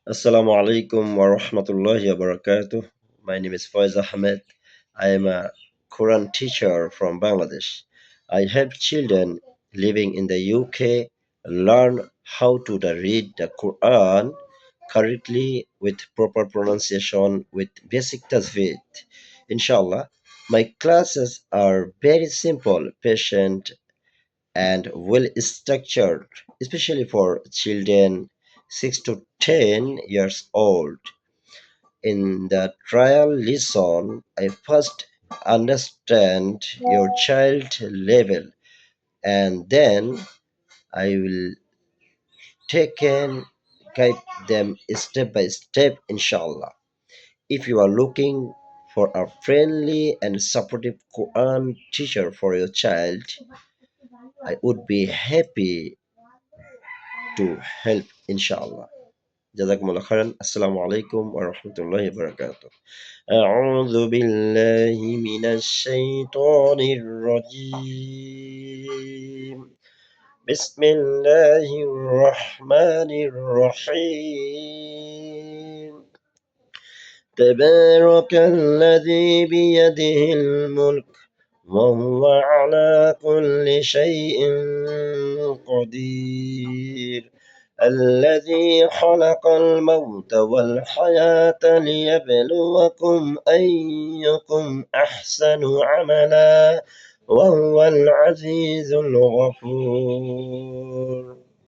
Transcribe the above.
Assalamu alaikum wa rahmatullahi wa barakatuh. My name is Faiz Ahmed. I am a Quran teacher from Bangladesh. I help children living in the UK learn how to read the Quran correctly with proper pronunciation with basic tajweed. Inshallah, my classes are very simple, patient, and well structured, especially for children 6 to 10 years old. In the trial lesson, I first understand your child level and then I will take and guide them step by step, inshallah. If you are looking for a friendly and supportive Quran teacher for your child, I would be happy to help, inshallah. جزاكم الله خيرا. السلام عليكم ورحمة الله وبركاته. أعوذ بالله من الشيطان الرجيم. بسم الله الرحمن الرحيم. تبارك الذي بيده الملك وهو على كل شيء قدير. الذي خلق الموت والحياة ليبلوكم أيكم أحسن عملا وهو العزيز الغفور.